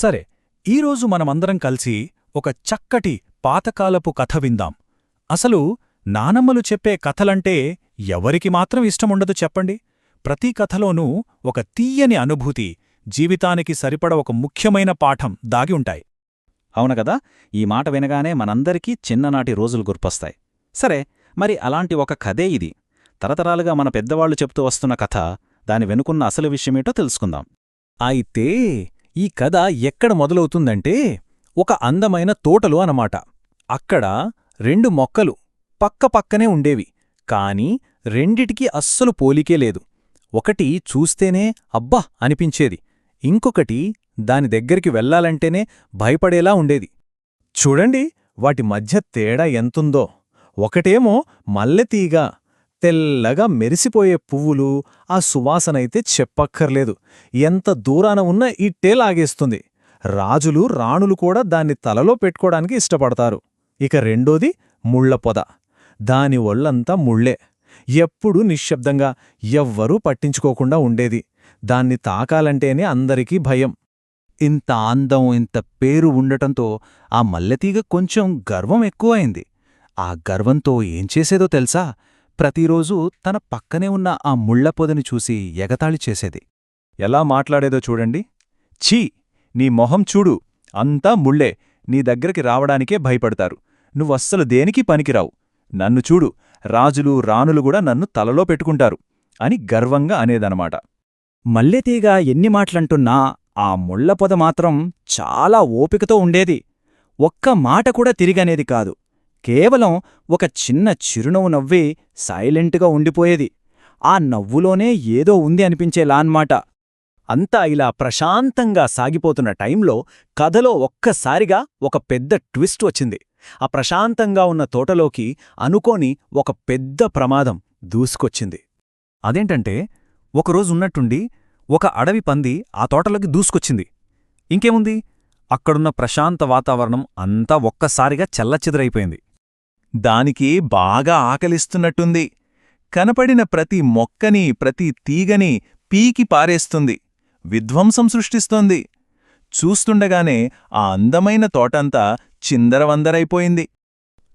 సరే, ఈరోజు మనమందరం కలిసి ఒక చక్కటి పాతకాలపు కథ విందాం. అసలు నానమ్మలు చెప్పే కథలంటే ఎవరికి మాత్రం ఇష్టముండదు చెప్పండి. ప్రతి కథలోనూ ఒక తీయని అనుభూతి, జీవితానికి సరిపడ ఒక ముఖ్యమైన పాఠం దాగి ఉంటాయి. అవునగదా, ఈ మాట వినగానే మనందరికీ చిన్ననాటి రోజులు గుర్పొస్తాయి. సరే, మరి అలాంటి ఒక కథే ఇది. తరతరాలుగా మన పెద్దవాళ్లు చెప్తూ వస్తున్న కథ. దాని వెనుకున్న అసలు విషయమేటో తెలుసుకుందాం. అయితే ఈ కథ ఎక్కడ మొదలవుతుందంటే, ఒక అందమైన తోటలో అనమాట. అక్కడ రెండు మొక్కలు పక్కపక్కనే ఉండేవి, కాని రెండిటికీ అస్సలు పోలికే లేదు. ఒకటి చూస్తేనే అబ్బా అనిపించేది, ఇంకొకటి దాని దగ్గరికి వెళ్లాలంటేనే భయపడేలా ఉండేది. చూడండి, వాటి మధ్య తేడా ఎంతుందో. ఒకటేమో మల్లెతీగ, తెల్లగా మెరిసిపోయే పువ్వులు, ఆ సువాసనైతే చెప్పక్కర్లేదు. ఎంత దూరాన ఉన్న ఇట్టే లాగేస్తుంది. రాజులు రాణులు కూడా దాన్ని తలలో పెట్టుకోవడానికి ఇష్టపడతారు. ఇక రెండోది ముళ్లపొద. దాని ఒళ్లంతా ముళ్లే, ఎప్పుడూ నిశ్శబ్దంగా, ఎవ్వరూ పట్టించుకోకుండా ఉండేది. దాన్ని తాకాలంటేనే అందరికీ భయం. ఇంత అందం, ఇంత పేరు ఉండటంతో ఆ మల్లెతీగ కొంచెం గర్వం ఎక్కువైంది. ఆ గర్వంతో ఏం చేసేదో తెలుసా? ప్రతిరోజూ తన పక్కనే ఉన్న ఆ ముళ్లపొదని చూసి ఎగతాళి చేసేది. ఎలా మాట్లాడేదో చూడండి. ఛీ, నీ మొహం చూడు, అంతా ముళ్లే, నీ దగ్గరికి రావడానికే భయపడతారు. నువ్వస్సలు దేనికి పనికిరావు. నన్ను చూడు, రాజులు రాణులు కూడా నన్ను తలలో పెట్టుకుంటారు అని గర్వంగా అనేదనమాట. మల్లెతీగ ఎన్ని మాటలంటున్నా ఆ ముళ్లపొద మాత్రం చాలా ఓపికతో ఉండేది. ఒక్క మాట కూడా తిరిగనేది కాదు. కేవలం ఒక చిన్న చిరునవ్వు నవ్వి సైలెంటుగా ఉండిపోయేది. ఆ నవ్వులోనే ఏదో ఉంది అనిపించేలా అన్మాట. అంతా ఇలా ప్రశాంతంగా సాగిపోతున్న టైంలో కథలో ఒక్కసారిగా ఒక పెద్ద ట్విస్ట్ వచ్చింది. ఆ ప్రశాంతంగా ఉన్న తోటలోకి అనుకోని ఒక పెద్ద ప్రమాదం దూసుకొచ్చింది. అదేంటంటే, ఒకరోజున్నట్టుండి ఒక అడవి పంది ఆ తోటలోకి దూసుకొచ్చింది. ఇంకేముంది, అక్కడున్న ప్రశాంత వాతావరణం అంతా ఒక్కసారిగా చెల్లచెదరైపోయింది. దానికి బాగా ఆకలిస్తున్నట్టుంది. కనపడిన ప్రతి మొక్కని, ప్రతి తీగని పీకి పారేస్తుంది, విధ్వంసం సృష్టిస్తోంది. చూస్తుండగానే ఆ అందమైన తోటంతా చిందరవందరైపోయింది.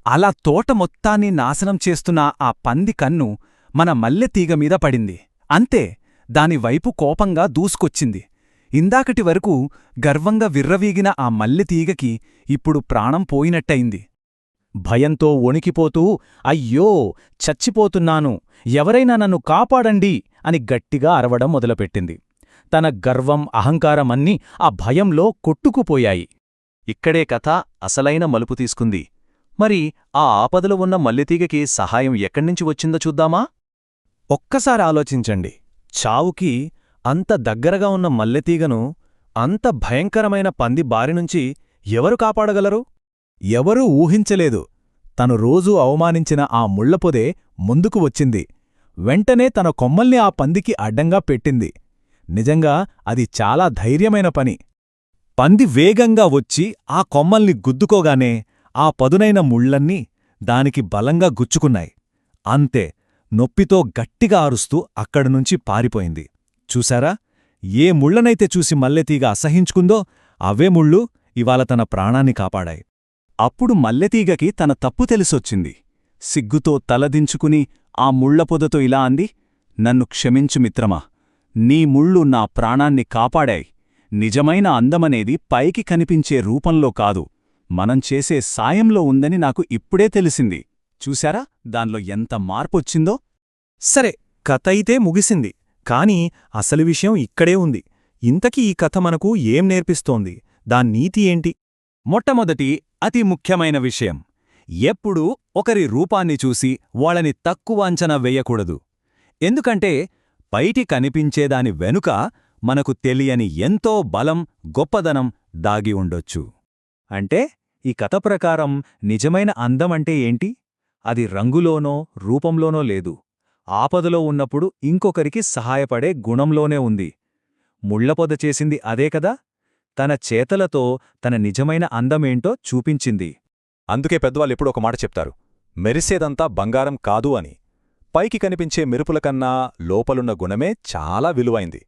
అలా తోట మొత్తాన్ని నాశనం చేస్తున్న ఆ పంది కన్ను మన మల్లెతీగమీద పడింది. అంతే, దానివైపు కోపంగా దూసుకొచ్చింది. ఇందాకటి వరకు గర్వంగా విర్రవీగిన ఆ మల్లెతీగకి ఇప్పుడు ప్రాణం పోయినట్టయింది. భయంతో వణికిపోతూ, అయ్యో, చచ్చిపోతున్నాను, ఎవరైనా నన్ను కాపాడండి అని గట్టిగా అరవడం మొదలుపెట్టింది. తన గర్వం, అహంకారమన్నీ ఆ భయంలో కొట్టుకుపోయాయి. ఇక్కడే కథ అసలైన మలుపు తీసుకుంది. మరి ఆ ఆపదలో ఉన్న మల్లెతీగకి సహాయం ఎక్కడ్నించి వచ్చిందో చూద్దామా? ఒక్కసారి ఆలోచించండి. చావుకి అంత దగ్గరగా ఉన్న మల్లెతీగను అంత భయంకరమైన పంది బారినుంచి ఎవరు కాపాడగలరు? ఎవరూ ఊహించలేదు. తను రోజూ అవమానించిన ఆ ముళ్లపొదే ముందుకు వచ్చింది. వెంటనే తన కొమ్మల్ని ఆ పందికి అడ్డంగా పెట్టింది. నిజంగా అది చాలా ధైర్యమైన పని. పంది వేగంగా వచ్చి ఆ కొమ్మల్ని గుద్దుకోగానే ఆ పదునైన ముళ్లన్నీ దానికి బలంగా గుచ్చుకున్నాయి. అంతే, నొప్పితో గట్టిగా అరుస్తూ అక్కడినుంచి పారిపోయింది. చూశారా? ఏ ముళ్లనైతే చూసి మల్లెతీగ అసహించుకుందో అవే ముళ్ళు ఇవాళ తన ప్రాణాన్ని కాపాడాయి. అప్పుడు మల్లెతీగకి తన తప్పు తెలిసొచ్చింది. సిగ్గుతో తలదించుకుని ఆ ముళ్లపొదతో ఇలా అంది, నన్ను క్షమించు మిత్రమా, నీ ముళ్ళు నా ప్రాణాన్ని కాపాడాయి. నిజమైన అందమనేది పైకి కనిపించే రూపంలో కాదు, మనం చేసే సాయంలో ఉందని నాకు ఇప్పుడే తెలిసింది. చూశారా దానిలో ఎంత మార్పొచ్చిందో? సరే, కథ అయితే ముగిసింది, కాని అసలు విషయం ఇక్కడే ఉంది. ఇంతకీ ఈ కథ మనకు ఏం నేర్పిస్తోంది? దాని నీతి ఏంటి? మొట్టమొదటి అతి ముఖ్యమైన విషయం, ఎప్పుడూ ఒకరి రూపాన్ని చూసి వాళ్ళని తక్కువ అంచనా వెయ్యకూడదు. ఎందుకంటే బయటి కనిపించేదాని వెనుక మనకు తెలియని ఎంతో బలం, గొప్పదనం దాగి ఉండొచ్చు. అంటే ఈ కథ ప్రకారం నిజమైన అందమంటే ఏంటి? అది రంగులోనో రూపంలోనో లేదు, ఆపదలో ఉన్నప్పుడు ఇంకొకరికి సహాయపడే గుణంలోనే ఉంది. ముళ్లపొద చేసింది అదే కదా. తన చేతలతో తన నిజమైన అందమేంటో చూపించింది. అందుకే పెద్దవాళ్ళెప్పుడూ ఒక మాట చెప్తారు, మెరిసేదంతా బంగారం కాదు అని. పైకి కనిపించే మెరుపులకన్నా లోపలున్న గుణమే చాలా విలువైంది.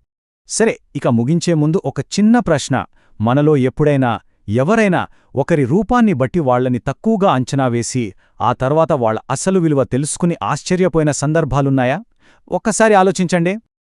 సరే, ఇక ముగించే ముందు ఒక చిన్న ప్రశ్న. మనలో ఎప్పుడైనా ఎవరైనా ఒకరి రూపాన్ని బట్టి వాళ్ళని తక్కువగా అంచనా వేసి ఆ తర్వాత వాళ్ళ అసలు విలువ తెలుసుకుని ఆశ్చర్యపోయిన సందర్భాలున్నాయా? ఒక్కసారి ఆలోచించండి.